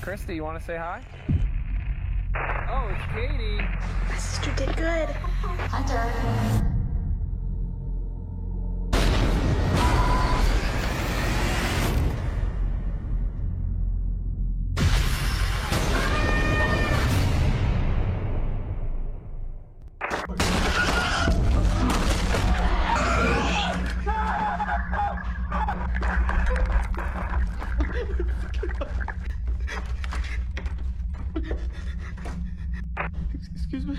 Christy, you want to say hi? Oh, it's Katie. My sister did good. Hunter. Excuse me.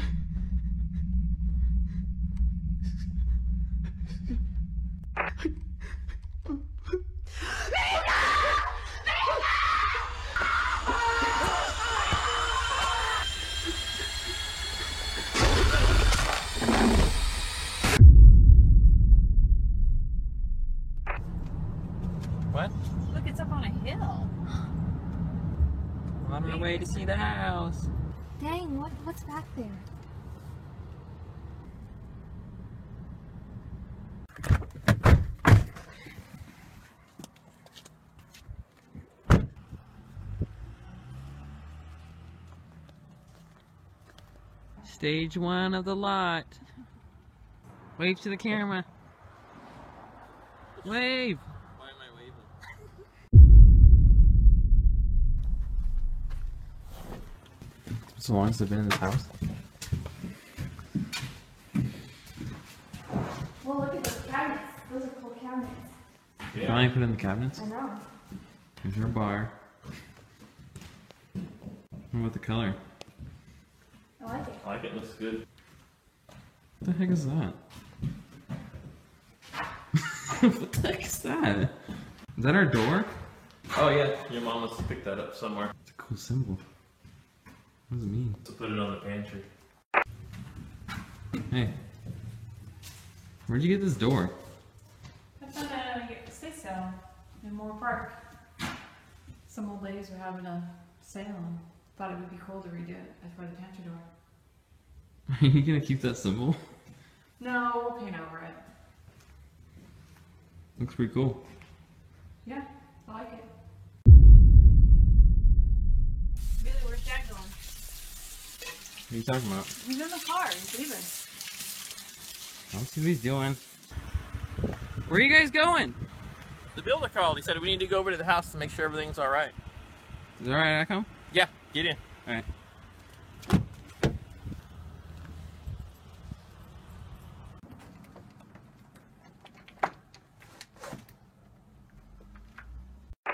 What? Look, it's up on a hill. I'm on my way to see the house. Dang, what's back there? Stage 1 of the lot. Wave to the camera. Wave! Why am I waving? So long as I've been in this house? Well, look at those cabinets. Those are cool cabinets. Yeah. Can I put it in the cabinets? I know. Here's your bar. What about the color? I like it. I like it, looks good. What the heck is that? What the heck is that? Is that our door? Oh yeah, your mom must have picked that up somewhere. It's a cool symbol. What does it mean? To put it on the pantry. Hey. Where'd you get this door? That's on a estate sale in Moore Park. Some old ladies were having a sale and thought it would be cool to redo it for the pantry door. Are you gonna keep that symbol? No, we'll paint over it. Looks pretty cool. Yeah, I like it. Billy, where's Dad going? What are you talking about? He's in the car. He's leaving. I don't see what he's doing. Where are you guys going? The builder called. He said we need to go over to the house to make sure everything's alright. Is it alright I come? Yeah, get in. Alright.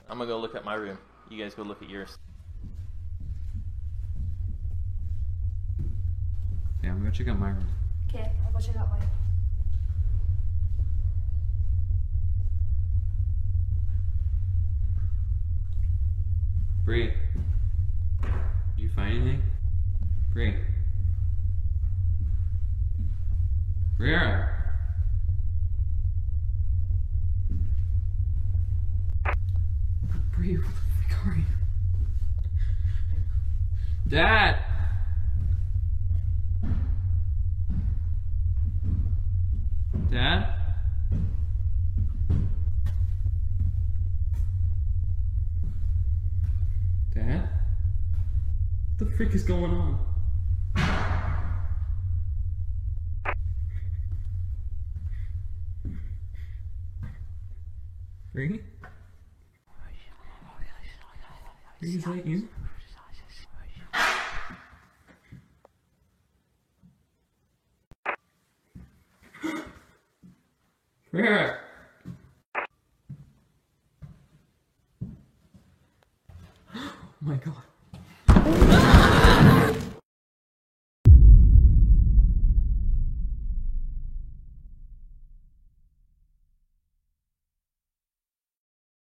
I'm gonna go look at my room. You guys go look at yours. Yeah, I'm gonna check out my room. Okay, I'll go check out mine. Bree. You find anything? Bree. Briara. Bree, what the fuck are you? Dad! Dad? Dad? What the frick is going on? Bree? Is that you? Where? Oh my god.